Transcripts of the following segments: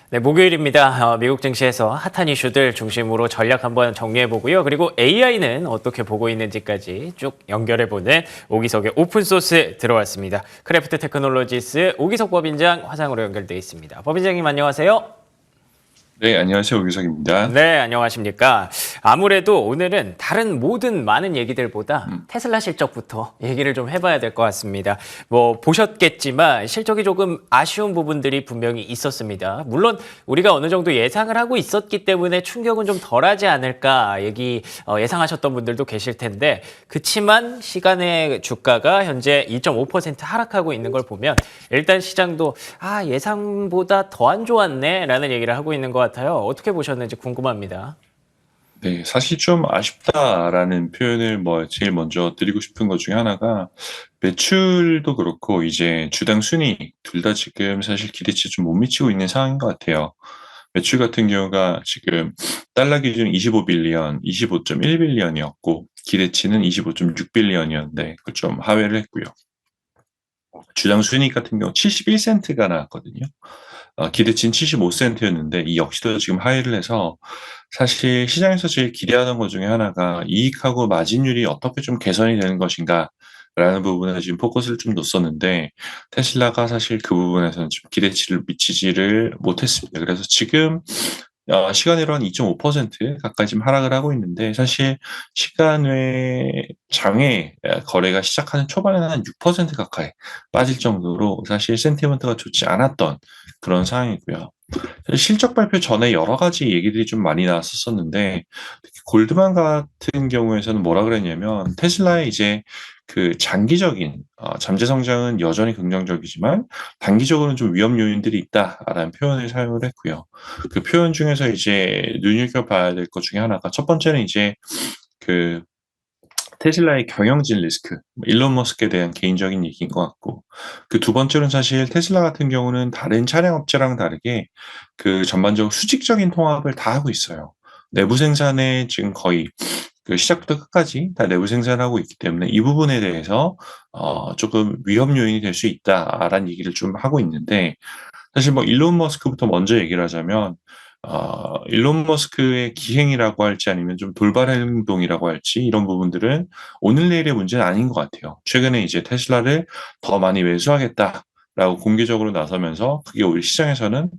네, 목요일입니다. 미국 증시에서 핫한 이슈들 중심으로 전략 한번 정리해보고요. 그리고 AI는 어떻게 보고 있는지까지 쭉 연결해보는 오기석의 오픈소스 들어왔습니다. 크래프트 테크놀로지스 오기석 법인장 화상으로 연결돼 있습니다. 법인장님 안녕하세요. 네, 안녕하세요. 오기석입니다. 네, 안녕하십니까. 아무래도 오늘은 다른 모든 많은 얘기들보다 테슬라 실적부터 얘기를 좀 해봐야 될 것 같습니다. 뭐 보셨겠지만 실적이 조금 아쉬운 부분들이 분명히 있었습니다. 물론 우리가 어느 정도 예상을 하고 있었기 때문에 충격은 좀 덜하지 않을까 예상하셨던 분들도 계실 텐데 그치만 시간의 주가가 현재 2.5% 하락하고 있는 걸 보면 일단 시장도 예상보다 더 안 좋았네 라는 얘기를 하고 있는 것 같아요. 어떻게 보셨는지 궁금합니다. 네, 사실 좀 아쉽다라는 표현을 제일 먼저 드리고 싶은 것 중에 하나가 매출도 그렇고 이제 주당 순이익 둘 다 지금 사실 기대치에 좀 못 미치고 있는 상황인 것 같아요. 매출 같은 경우가 지금 달러 기준 25빌리언, 25.1빌리언이었고 기대치는 25.6빌리언이었는데 그걸 좀 하회를 했고요. 주당 순이익 같은 경우 71센트가 나왔거든요. 기대치는 75센트였는데 이 역시도 지금 하회를 해서 사실 시장에서 제일 기대하는 것 중에 하나가 이익하고 마진율이 어떻게 좀 개선이 되는 것인가 라는 부분에 지금 포커스를 좀 뒀었는데 테슬라가 사실 그 부분에서는 지금 기대치를 미치지를 못했습니다. 그래서 지금 시간으로 한 2.5% 가까이 지금 하락을 하고 있는데 사실 시간 외 장외 거래가 시작하는 초반에는 한 6% 가까이 빠질 정도로 사실 센티먼트가 좋지 않았던 그런 상황이고요. 실적 발표 전에 여러 가지 얘기들이 좀 많이 나왔었었는데 특히 골드만 같은 경우에서는 뭐라 그랬냐면 테슬라의 이제 그 장기적인 잠재 성장은 여전히 긍정적이지만 단기적으로는 좀 위험 요인들이 있다라는 표현을 사용을 했고요. 그 표현 중에서 이제 눈여겨봐야 될 것 중에 하나가 첫 번째는 이제 그 테슬라의 경영진 리스크, 일론 머스크에 대한 개인적인 얘기인 것 같고, 그 두 번째로는 사실 테슬라 같은 경우는 다른 차량 업체랑 다르게 그 전반적으로 수직적인 통합을 다 하고 있어요. 내부 생산에 지금 거의 그 시작부터 끝까지 다 내부 생산을 하고 있기 때문에 이 부분에 대해서 조금 위험 요인이 될 수 있다라는 얘기를 좀 하고 있는데 사실 뭐 일론 머스크부터 먼저 얘기를 하자면 일론 머스크의 기행이라고 할지 아니면 좀 돌발 행동이라고 할지 이런 부분들은 오늘 내일의 문제는 아닌 것 같아요. 최근에 이제 테슬라를 더 많이 매수하겠다라고 공개적으로 나서면서 그게 오히려 시장에서는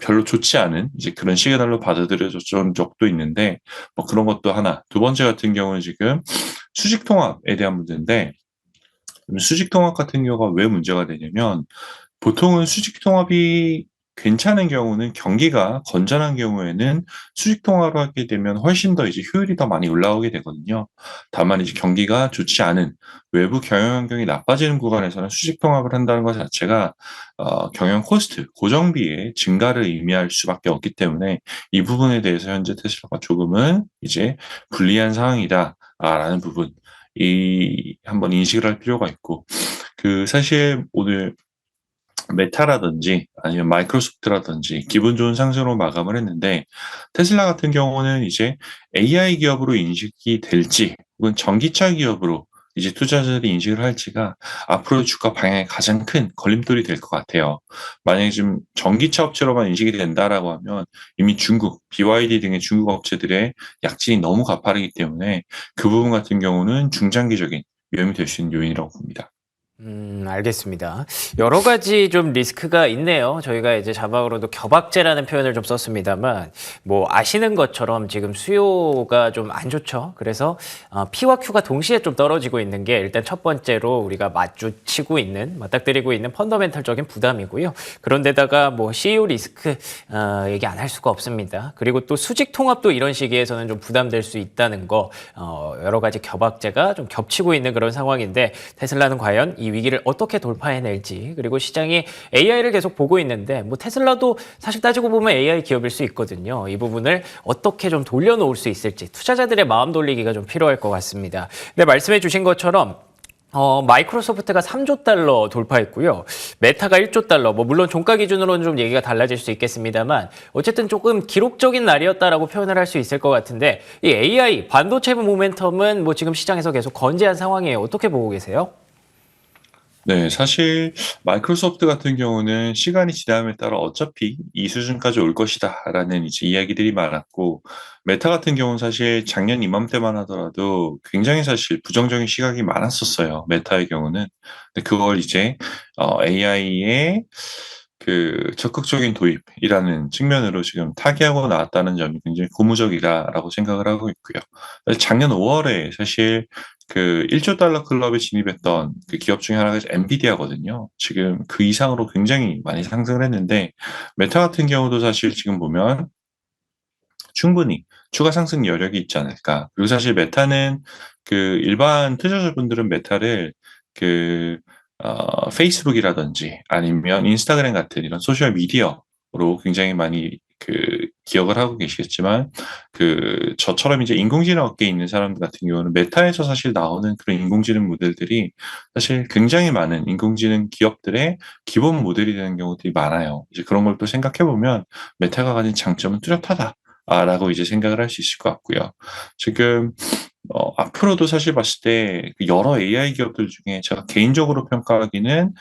별로 좋지 않은 이제 그런 시그널로 받아들여졌던 적도 있는데 뭐 그런 것도 하나. 두 번째 같은 경우는 지금 수직 통합에 대한 문제인데 수직 통합 같은 경우가 왜 문제가 되냐면 보통은 수직 통합이 괜찮은 경우는 경기가 건전한 경우에는 수직 통합을 하게 되면 훨씬 더 이제 효율이 더 많이 올라오게 되거든요. 다만 이제 경기가 좋지 않은 외부 경영 환경이 나빠지는 구간에서는 수직 통합을 한다는 것 자체가 경영 코스트, 고정비의 증가를 의미할 수밖에 없기 때문에 이 부분에 대해서 현재 테슬라가 조금은 이제 불리한 상황이다라는 부분 이 한번 인식을 할 필요가 있고 그 사실 오늘 메타라든지 아니면 마이크로소프트라든지 기분 좋은 상승으로 마감을 했는데 테슬라 같은 경우는 이제 AI 기업으로 인식이 될지 혹은 전기차 기업으로 이제 투자자들이 인식을 할지가 앞으로 주가 방향의 가장 큰 걸림돌이 될 것 같아요. 만약에 지금 전기차 업체로만 인식이 된다라고 하면 이미 중국, BYD 등의 중국 업체들의 약진이 너무 가파르기 때문에 그 부분 같은 경우는 중장기적인 위험이 될 수 있는 요인이라고 봅니다. 알겠습니다. 여러 가지 좀 리스크가 있네요. 저희가 이제 자막으로도 겨박제라는 표현을 좀 썼습니다만, 뭐 아시는 것처럼 지금 수요가 좀 안 좋죠. 그래서 P와 Q가 동시에 좀 떨어지고 있는 게 일단 첫 번째로 우리가 맞닥뜨리고 있는 펀더멘털적인 부담이고요. 그런데다가 뭐 CEO 리스크 얘기 안 할 수가 없습니다. 그리고 또 수직 통합도 이런 시기에서는 좀 부담될 수 있다는 거 여러 가지 겨박제가 좀 겹치고 있는 그런 상황인데 테슬라는 과연 이 위기를 어떻게 돌파해낼지 그리고 시장이 AI를 계속 보고 있는데 뭐 테슬라도 사실 따지고 보면 AI 기업일 수 있거든요. 이 부분을 어떻게 좀 돌려놓을 수 있을지 투자자들의 마음 돌리기가 좀 필요할 것 같습니다. 근데 말씀해 주신 것처럼 마이크로소프트가 3조 달러 돌파했고요. 메타가 1조 달러. 뭐 물론 종가 기준으로는 좀 얘기가 달라질 수 있겠습니다만 어쨌든 조금 기록적인 날이었다라고 표현을 할 수 있을 것 같은데 이 AI 반도체 모멘텀은 뭐 지금 시장에서 계속 건재한 상황이에요. 어떻게 보고 계세요? 네, 사실 마이크로소프트 같은 경우는 시간이 지남에 따라 어차피 이 수준까지 올 것이다라는 이제 이야기들이 많았고, 메타 같은 경우는 사실 작년 이맘때만 하더라도 굉장히 사실 부정적인 시각이 많았었어요. 메타의 경우는. 근데 그걸 이제 AI의 그 적극적인 도입이라는 측면으로 지금 타개하고 나왔다는 점이 굉장히 고무적이다라고 생각을 하고 있고요. 작년 5월에 사실 그 1조 달러 클럽에 진입했던 그 기업 중에 하나가 엔비디아거든요. 지금 그 이상으로 굉장히 많이 상승을 했는데, 메타 같은 경우도 사실 지금 보면 충분히 추가 상승 여력이 있지 않을까. 그리고 사실 메타는 그 일반 투자자분들은 메타를 그 페이스북이라든지 아니면 인스타그램 같은 이런 소셜 미디어로 굉장히 많이 그 기억을 하고 계시겠지만, 그 저처럼 이제 인공지능 업계에 있는 사람들 같은 경우는 메타에서 사실 나오는 그런 인공지능 모델들이 사실 굉장히 많은 인공지능 기업들의 기본 모델이 되는 경우들이 많아요. 이제 그런 걸 또 생각해 보면 메타가 가진 장점은 뚜렷하다. 라고 이제 생각을 할 수 있을 것 같고요. 지금 앞으로도 사실 봤을 때 그 여러 AI 기업들 중에 제가 개인적으로 평가하기는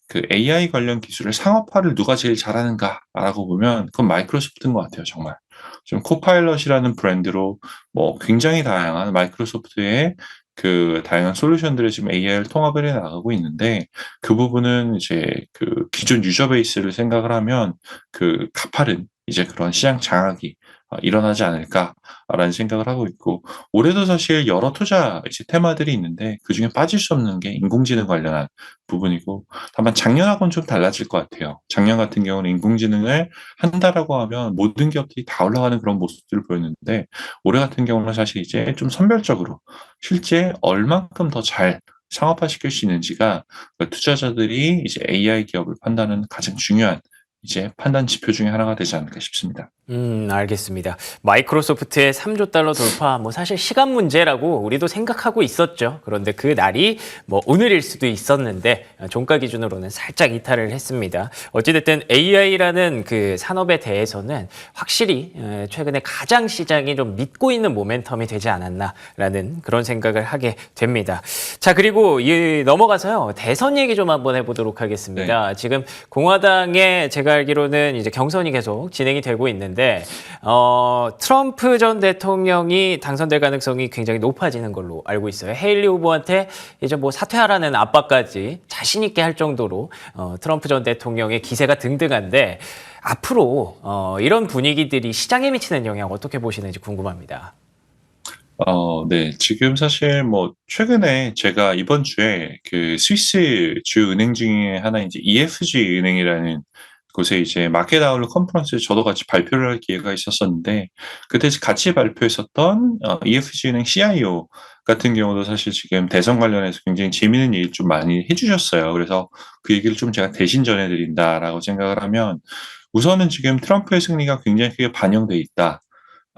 그 AI 관련 기술을 상업화를 누가 제일 잘하는가라고 보면 그건 마이크로소프트인 것 같아요, 정말. 지금 코파일럿이라는 브랜드로 뭐 굉장히 다양한 마이크로소프트의 그 다양한 솔루션들을 지금 AI를 통합을 해 나가고 있는데, 그 부분은 이제 그 기존 유저 베이스를 생각을 하면 그 가파른 이제 그런 시장 장악이 일어나지 않을까라는 생각을 하고 있고, 올해도 사실 여러 투자 이제 테마들이 있는데 그중에 빠질 수 없는 게 인공지능 관련한 부분이고, 다만 작년하고는 좀 달라질 것 같아요. 작년 같은 경우는 인공지능을 한다라고 하면 모든 기업들이 다 올라가는 그런 모습들을 보였는데, 올해 같은 경우는 사실 이제 좀 선별적으로 실제 얼만큼 더 잘 상업화시킬 수 있는지가 그 투자자들이 이제 AI 기업을 판단하는 가장 중요한 이제 판단 지표 중에 하나가 되지 않을까 싶습니다. 알겠습니다. 마이크로소프트의 3조 달러 돌파, 뭐 사실 시간 문제라고 우리도 생각하고 있었죠. 그런데 그 날이 뭐 오늘일 수도 있었는데 종가 기준으로는 살짝 이탈을 했습니다. 어찌됐든 AI라는 그 산업에 대해서는 확실히 최근에 가장 시장이 좀 믿고 있는 모멘텀이 되지 않았나라는 그런 생각을 하게 됩니다. 자, 그리고 넘어가서요. 대선 얘기 좀 한번 해보도록 네. 하겠습니다. 지금 공화당에 제가 알기로는 이제 경선이 계속 진행이 되고 있는데, 트럼프 전 대통령이 당선될 가능성이 굉장히 높아지는 걸로 알고 있어요. 헤일리 후보한테 이제 뭐 사퇴하라는 압박까지 자신 있게 할 정도로 트럼프 전 대통령의 기세가 등등한데, 앞으로 이런 분위기들이 시장에 미치는 영향 어떻게 보시는지 궁금합니다. 네. 지금 사실 뭐 최근에 제가 이번 주에 그 스위스 주요 은행 중에 하나 이제 EFG 은행이라는 곳에 이제 마켓 아웃룩 컨퍼런스에 저도 같이 발표를 할 기회가 있었었는데, 그때 같이 발표했었던 EFG 은행 CIO 같은 경우도 사실 지금 대선 관련해서 굉장히 재미있는 얘기를 좀 많이 해 주셨어요. 그래서 그 얘기를 좀 제가 대신 전해 드린다라고 생각을 하면, 우선은 지금 트럼프의 승리가 굉장히 크게 반영돼 있다.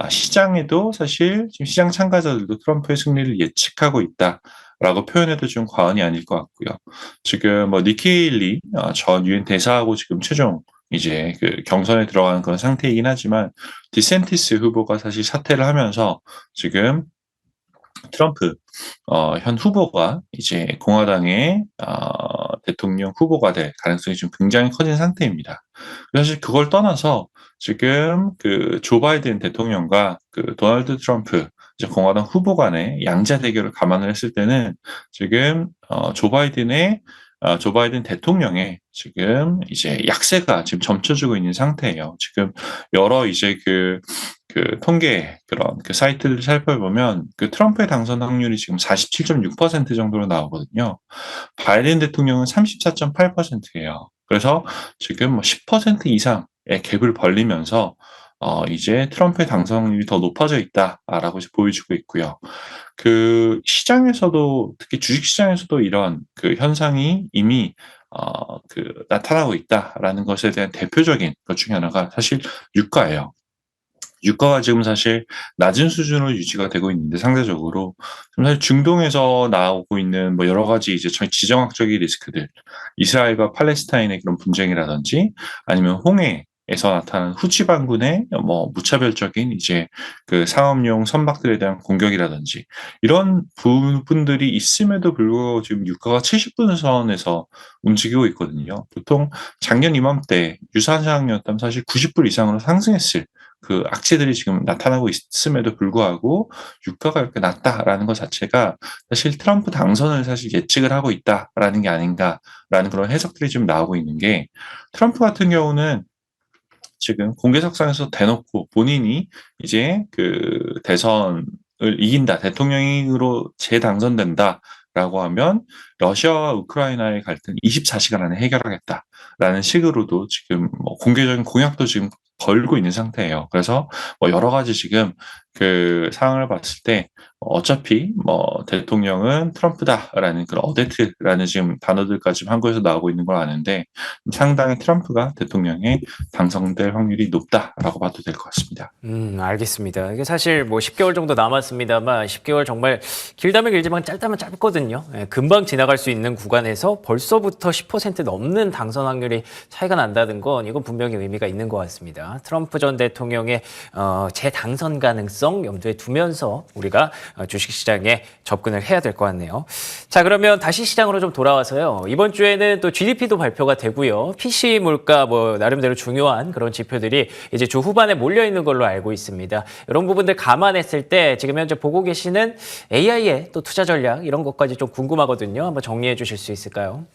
시장에도 사실 지금 시장 참가자들도 트럼프의 승리를 예측하고 있다라고 표현해도 좀 과언이 아닐 것 같고요. 지금 뭐 니키 헤일리 전 유엔 대사하고 지금 최종 이제 그 경선에 들어가는 그런 상태이긴 하지만, 디센티스 후보가 사실 사퇴를 하면서 지금 트럼프 현 후보가 이제 공화당의 대통령 후보가 될 가능성이 좀 굉장히 커진 상태입니다. 사실 그걸 떠나서 지금 그 조 바이든 대통령과 그 도널드 트럼프 이제 공화당 후보 간의 양자 대결을 감안을 했을 때는 지금 조 바이든 대통령의 지금 이제 약세가 지금 점쳐지고 있는 상태예요. 지금 여러 이제 그 통계 그런 그 사이트를 살펴보면 그 트럼프의 당선 확률이 지금 47.6% 정도로 나오거든요. 바이든 대통령은 34.8%예요. 그래서 지금 뭐 10% 이상의 갭을 벌리면서 이제 트럼프의 당선 확률이 더 높아져 있다라고 이제 보여주고 있고요. 그 시장에서도, 특히 주식 시장에서도 이런 그 현상이 이미 그 나타나고 있다라는 것에 대한 대표적인 것 중에 하나가 사실 유가예요. 유가가 지금 사실 낮은 수준으로 유지가 되고 있는데, 상대적으로 좀 사실 중동에서 나오고 있는 뭐 여러 가지 이제 지정학적인 리스크들, 이스라엘과 팔레스타인의 그런 분쟁이라든지 아니면 홍해 에서 나타나는 후지 반군의 뭐 무차별적인 이제 그 상업용 선박들에 대한 공격이라든지 이런 부분들이 있음에도 불구하고 지금 유가가 70분 선에서 움직이고 있거든요. 보통 작년 이맘때 유사한 상황이었다면 사실 90불 이상으로 상승했을 그 악재들이 지금 나타나고 있음에도 불구하고 유가가 이렇게 낮다라는 것 자체가 사실 트럼프 당선을 사실 예측을 하고 있다라는 게 아닌가라는 그런 해석들이 좀 나오고 있는 게 트럼프 같은 경우는 지금 공개석상에서 대놓고 본인이 이제 그 대선을 이긴다, 대통령으로 재당선된다라고 하면 러시아와 우크라이나의 갈등 24시간 안에 해결하겠다라는 식으로도 지금 뭐 공개적인 공약도 지금 걸고 있는 상태예요. 그래서 뭐 여러 가지 지금 그 상황을 봤을 때 어차피 뭐 대통령은 트럼프다라는 그런 어데트라는 지금 단어들까지 한국에서 나오고 있는 걸 아는데 상당히 트럼프가 대통령에 당선될 확률이 높다라고 봐도 될 것 같습니다. 알겠습니다. 이게 사실 뭐 10개월 정도 남았습니다만 10개월 정말 길다면 길지만 짧다면 짧거든요. 예, 금방 지나갈 수 있는 구간에서 벌써부터 10% 넘는 당선 확률이 차이가 난다는 건 이건 분명히 의미가 있는 것 같습니다. 트럼프 전 대통령의 재당선 가능성 염두에 두면서 우리가 주식시장에 접근을 해야 될 것 같네요. 자, 그러면 다시 시장으로 좀 돌아와서요. 이번 주에는 또 GDP도 발표가 되고요. PC 물가 뭐 나름대로 중요한 그런 지표들이 이제 주 후반에 몰려 있는 걸로 알고 있습니다. 이런 부분들 감안했을 때 지금 현재 보고 계시는 AI의 또 투자 전략 이런 것까지 좀 궁금하거든요. 한번 정리해 주실 수 있을까요?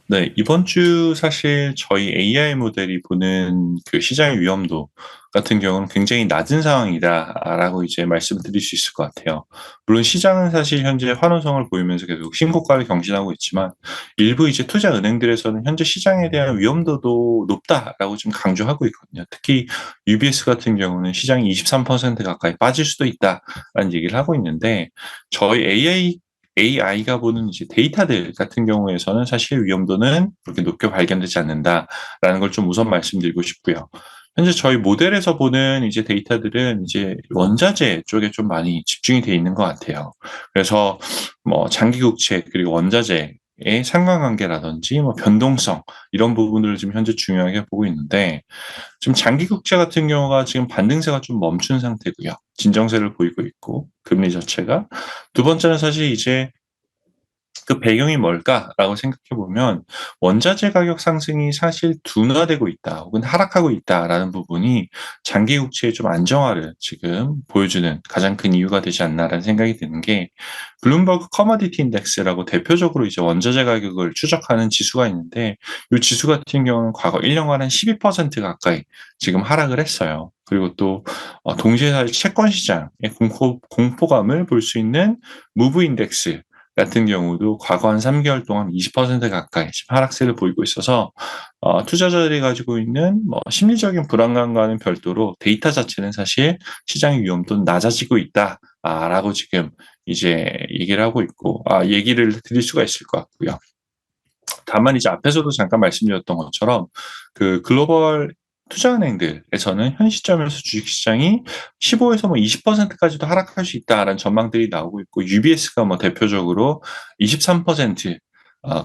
네, 이번 주 사실 저희 AI 모델이 보는 그 시장의 위험도 같은 경우는 굉장히 낮은 상황이다라고 이제 말씀드릴 수 있을 것 같아요. 물론 시장은 사실 현재 환호성을 보이면서 계속 신고가를 경신하고 있지만 일부 이제 투자 은행들에서는 현재 시장에 대한 위험도도 높다라고 좀 강조하고 있거든요. 특히 UBS 같은 경우는 시장이 23% 가까이 빠질 수도 있다라는 얘기를 하고 있는데 저희 AI가 보는 이제 데이터들 같은 경우에서는 사실 위험도는 그렇게 높게 발견되지 않는다라는 걸 좀 우선 말씀드리고 싶고요. 현재 저희 모델에서 보는 이제 데이터들은 이제 원자재 쪽에 좀 많이 집중이 돼 있는 것 같아요. 그래서 뭐 장기 국채 그리고 원자재의 상관관계라든지 뭐 변동성 이런 부분들을 지금 현재 중요하게 보고 있는데 지금 장기 국채 같은 경우가 지금 반등세가 좀 멈춘 상태고요. 진정세를 보이고 있고 금리 자체가 두 번째는 사실 이제 그 배경이 뭘까라고 생각해 보면 원자재 가격 상승이 사실 둔화되고 있다 혹은 하락하고 있다라는 부분이 장기 국채의 좀 안정화를 지금 보여주는 가장 큰 이유가 되지 않나라는 생각이 드는 게 블룸버그 커머디티 인덱스라고 대표적으로 이제 원자재 가격을 추적하는 지수가 있는데 이 지수 같은 경우는 과거 1년간 한 12% 가까이 지금 하락을 했어요. 그리고 또 동시에 사실 채권 시장의 공포감을 볼 수 있는 무브 인덱스 같은 경우도 과거 한 3개월 동안 20% 가까이 지금 하락세를 보이고 있어서 투자자들이 가지고 있는 뭐 심리적인 불안감과는 별도로 데이터 자체는 사실 시장의 위험도는 낮아지고 있다라고 지금 이제 얘기를 하고 있고 얘기를 드릴 수가 있을 것 같고요. 다만 이제 앞에서도 잠깐 말씀드렸던 것처럼 그 글로벌 투자은행들에서는 현 시점에서 주식시장이 15에서 뭐 20%까지도 하락할 수 있다라는 전망들이 나오고 있고 UBS가 뭐 대표적으로 23%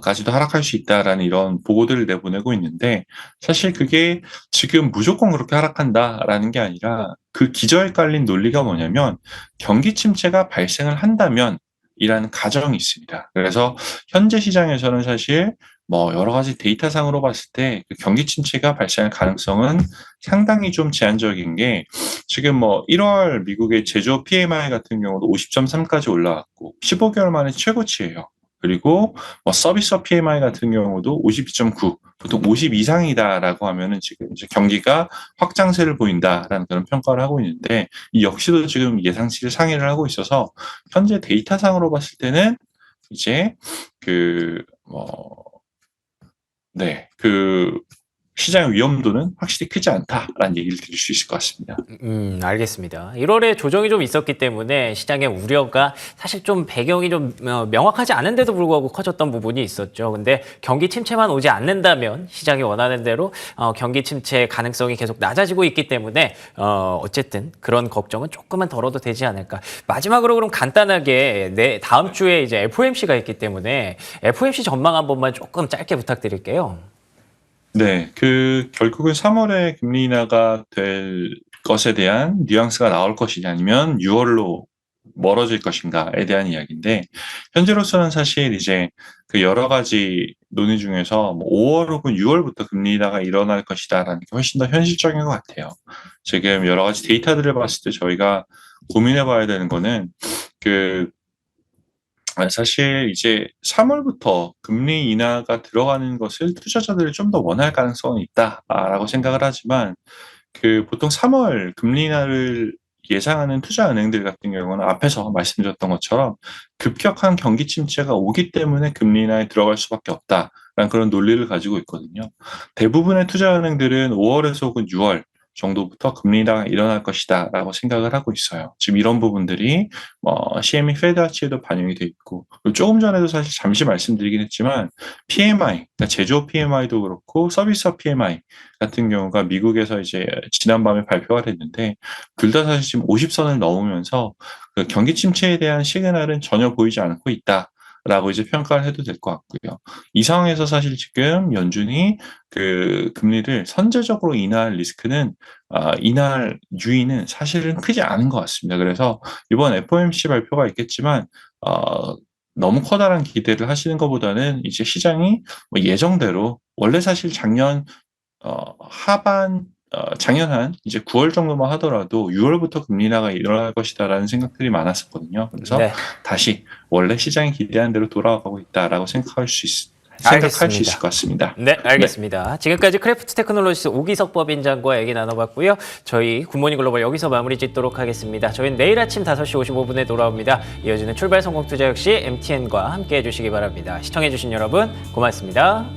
까지도 하락할 수 있다라는 이런 보고들을 내보내고 있는데 사실 그게 지금 무조건 그렇게 하락한다라는 게 아니라 그 기저에 깔린 논리가 뭐냐면 경기 침체가 발생을 한다면 이라는 가정이 있습니다. 그래서 현재 시장에서는 사실 뭐 여러 가지 데이터상으로 봤을 때 그 경기 침체가 발생할 가능성은 상당히 좀 제한적인 게 지금 뭐 1월 미국의 제조업 PMI 같은 경우도 50.3까지 올라왔고 15개월 만에 최고치예요. 그리고 뭐 서비스업 PMI 같은 경우도 52.9, 보통 50 이상이다라고 하면은 지금 이제 경기가 확장세를 보인다라는 그런 평가를 하고 있는데 이 역시도 지금 예상치를 상회를 하고 있어서 현재 데이터상으로 봤을 때는 이제 그 뭐 네, 그 시장의 위험도는 확실히 크지 않다라는 얘기를 드릴 수 있을 것 같습니다. 알겠습니다. 1월에 조정이 좀 있었기 때문에 시장의 우려가 사실 좀 배경이 좀 명확하지 않은데도 불구하고 커졌던 부분이 있었죠. 근데 경기 침체만 오지 않는다면 시장이 원하는 대로 경기 침체 가능성이 계속 낮아지고 있기 때문에 어쨌든 그런 걱정은 조금은 덜어도 되지 않을까. 마지막으로 그럼 간단하게 다음 주에 이제 FOMC가 있기 때문에 FOMC 전망 한 번만 조금 짧게 부탁드릴게요. 네, 결국은 3월에 금리 인하가 될 것에 대한 뉘앙스가 나올 것이냐 아니면 6월로 멀어질 것인가에 대한 이야기인데 현재로서는 사실 이제 그 여러 가지 논의 중에서 뭐 5월 혹은 6월부터 금리 인하가 일어날 것이다라는 게 훨씬 더 현실적인 것 같아요. 지금 여러 가지 데이터들을 봤을 때 저희가 고민해 봐야 되는 거는 그 사실 이제 3월부터 금리 인하가 들어가는 것을 투자자들이 좀 더 원할 가능성은 있다라고 생각을 하지만 보통 3월 금리 인하를 예상하는 투자은행들 같은 경우는 앞에서 말씀드렸던 것처럼 급격한 경기 침체가 오기 때문에 금리 인하에 들어갈 수밖에 없다라는 그런 논리를 가지고 있거든요. 대부분의 투자은행들은 5월에서 혹은 6월 정도부터 금리 인하가 일어날 것이다라고 생각을 하고 있어요. 지금 이런 부분들이 CME 페드 와치에도 반영이 돼 있고 그리고 조금 전에도 사실 잠시 말씀드리긴 했지만 PMI, 그러니까 제조업 PMI도 그렇고 서비스업 PMI 같은 경우가 미국에서 이제 지난밤에 발표가 됐는데 둘 다 사실 지금 50선을 넘으면서 그 경기 침체에 대한 시그널은 전혀 보이지 않고 있다라고 이제 평가를 해도 될 것 같고요. 이 상황에서 사실 지금 연준이 그 금리를 선제적으로 인하할 리스크는 인하할 유인은 사실은 크지 않은 것 같습니다. 그래서 이번 FOMC 발표가 있겠지만 너무 커다란 기대를 하시는 것보다는 이제 시장이 뭐 예정대로 원래 사실 작년 작년 한 이제 9월 정도만 하더라도 6월부터 금리 인하가 일어날 것이다라는 생각들이 많았었거든요. 그래서 네, 다시 원래 시장이 기대한 대로 돌아가고 있다라고 생각할 수 있을 것 같습니다. 네, 네. 알겠습니다. 지금까지 크래프트 테크놀로지스 오기석 법인장과 얘기 나눠봤고요. 저희 굿모닝 글로벌 여기서 마무리 짓도록 하겠습니다. 저희는 내일 아침 5시 55분에 돌아옵니다. 이어지는 출발 성공 투자 역시 MTN과 함께 해주시기 바랍니다. 시청해주신 여러분 고맙습니다.